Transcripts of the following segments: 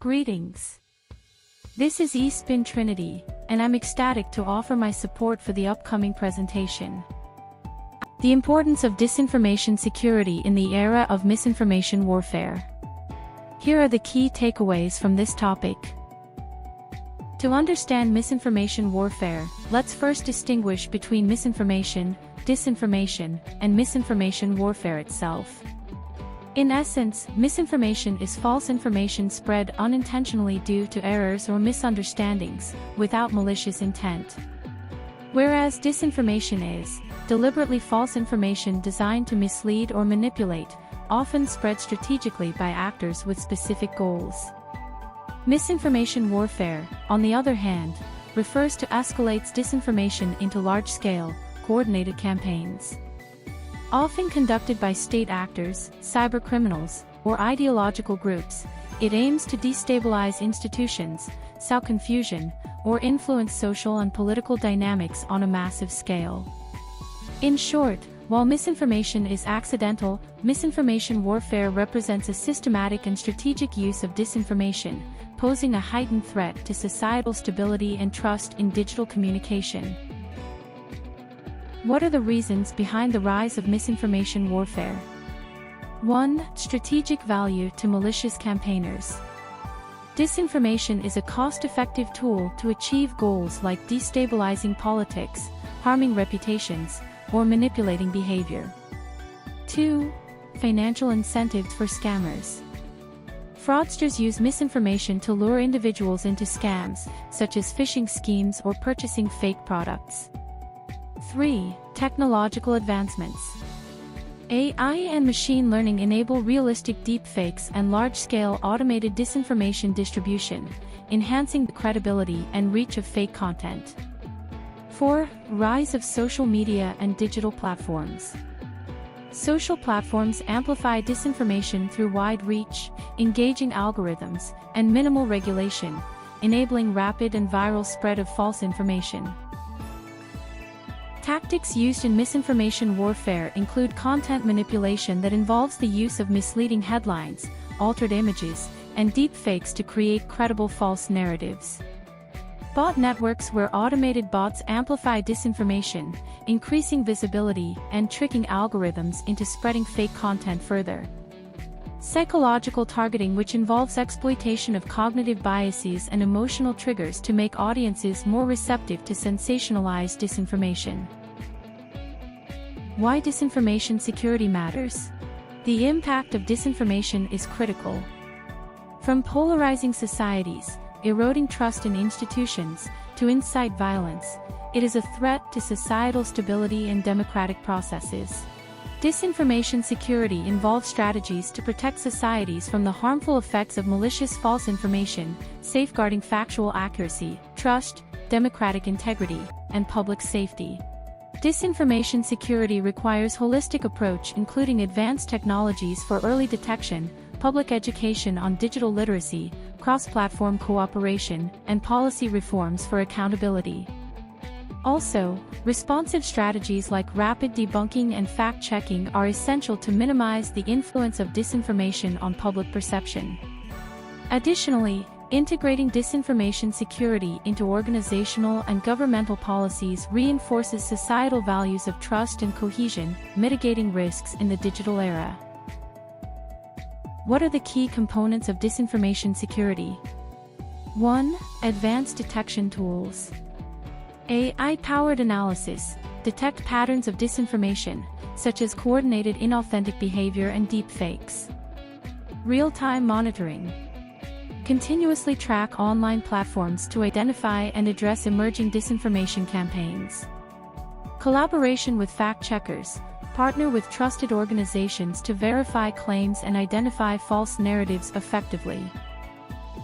Greetings. This is eSpin Trinity, and I'm ecstatic to offer my support for the upcoming presentation. The Importance of Disinformation Security in the Era of Misinformation Warfare. Here are the key takeaways from this topic. To understand misinformation warfare, let's first distinguish between misinformation, disinformation, and misinformation warfare itself. In essence, misinformation is false information spread unintentionally due to errors or misunderstandings, without malicious intent. Whereas disinformation is deliberately false information designed to mislead or manipulate, often spread strategically by actors with specific goals. Misinformation warfare, on the other hand, refers to escalates disinformation into large-scale, coordinated campaigns. Often conducted by state actors, cybercriminals, or ideological groups, it aims to destabilize institutions, sow confusion, or influence social and political dynamics on a massive scale. In short, while misinformation is accidental, misinformation warfare represents a systematic and strategic use of disinformation, posing a heightened threat to societal stability and trust in digital communication. What are the reasons behind the rise of misinformation warfare? 1. Strategic value to malicious campaigners. Disinformation is a cost-effective tool to achieve goals like destabilizing politics, harming reputations, or manipulating behavior. 2. Financial incentives for scammers. Fraudsters use misinformation to lure individuals into scams, such as phishing schemes or purchasing fake products. 3. Technological advancements. AI and machine learning enable realistic deepfakes and large-scale automated disinformation distribution, enhancing the credibility and reach of fake content. 4. Rise of social media and digital platforms. Social platforms amplify disinformation through wide reach, engaging algorithms, and minimal regulation, enabling rapid and viral spread of false information. Tactics used in misinformation warfare include content manipulation that involves the use of misleading headlines, altered images, and deepfakes to create credible false narratives. Bot networks where automated bots amplify disinformation, increasing visibility and tricking algorithms into spreading fake content further. Psychological targeting, which involves exploitation of cognitive biases and emotional triggers to make audiences more receptive to sensationalized disinformation. Why disinformation security matters? The impact of disinformation is critical. From polarizing societies, eroding trust in institutions, to incite violence, it is a threat to societal stability and democratic processes. Disinformation security involves strategies to protect societies from the harmful effects of malicious false information, safeguarding factual accuracy, trust, democratic integrity, and public safety. Disinformation security requires a holistic approach including advanced technologies for early detection, public education on digital literacy, cross-platform cooperation, and policy reforms for accountability. Also, responsive strategies like rapid debunking and fact-checking are essential to minimize the influence of disinformation on public perception. Additionally, integrating disinformation security into organizational and governmental policies reinforces societal values of trust and cohesion, mitigating risks in the digital era. What are the key components of disinformation security? 1. Advanced detection tools. AI-powered analysis detect patterns of disinformation, such as coordinated inauthentic behavior and deepfakes. Real-time monitoring continuously track online platforms to identify and address emerging disinformation campaigns. Collaboration with fact-checkers partner with trusted organizations to verify claims and identify false narratives effectively.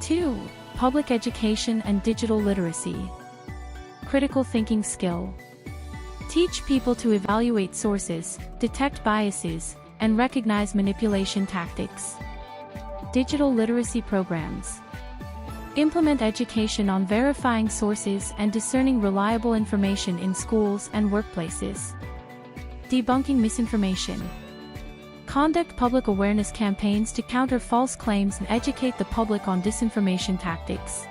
2. Public education and digital literacy. Critical thinking skill. Teach people to evaluate sources, detect biases, and recognize manipulation tactics. Digital literacy programs. Implement education on verifying sources and discerning reliable information in schools and workplaces. Debunking misinformation. Conduct public awareness campaigns to counter false claims and educate the public on disinformation tactics.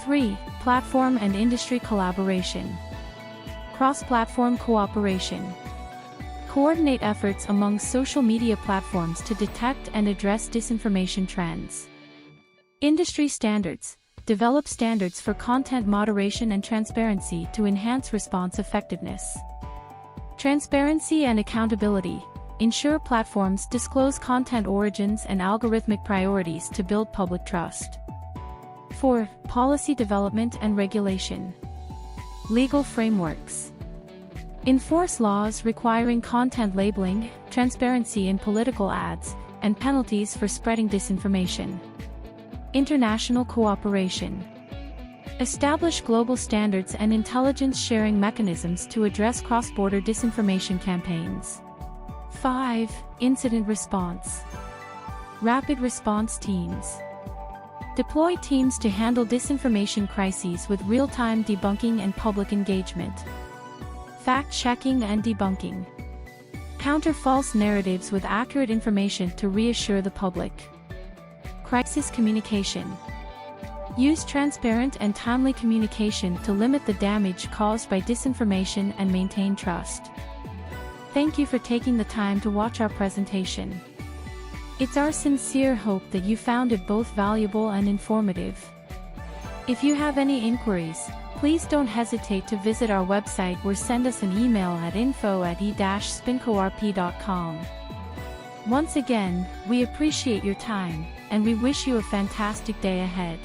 3. Platform and industry collaboration. Cross-platform cooperation. Coordinate efforts among social media platforms to detect and address disinformation trends. Industry standards. Develop standards for content moderation and transparency to enhance response effectiveness. Transparency and accountability. Ensure platforms disclose content origins and algorithmic priorities to build public trust. 4. Policy development and regulation. Legal frameworks. Enforce laws requiring content labeling, transparency in political ads, and penalties for spreading disinformation. International cooperation. Establish global standards and intelligence sharing mechanisms to address cross-border disinformation campaigns. 5. Incident response. Rapid response teams. Deploy teams to handle disinformation crises with real-time debunking and public engagement. Fact-checking and debunking. Counter false narratives with accurate information to reassure the public. Crisis communication. Use transparent and timely communication to limit the damage caused by disinformation and maintain trust. Thank you for taking the time to watch our presentation. It's our sincere hope that you found it both valuable and informative. If you have any inquiries, please don't hesitate to visit our website or send us an email at info@e-spincorp.com. Once again, we appreciate your time, and we wish you a fantastic day ahead.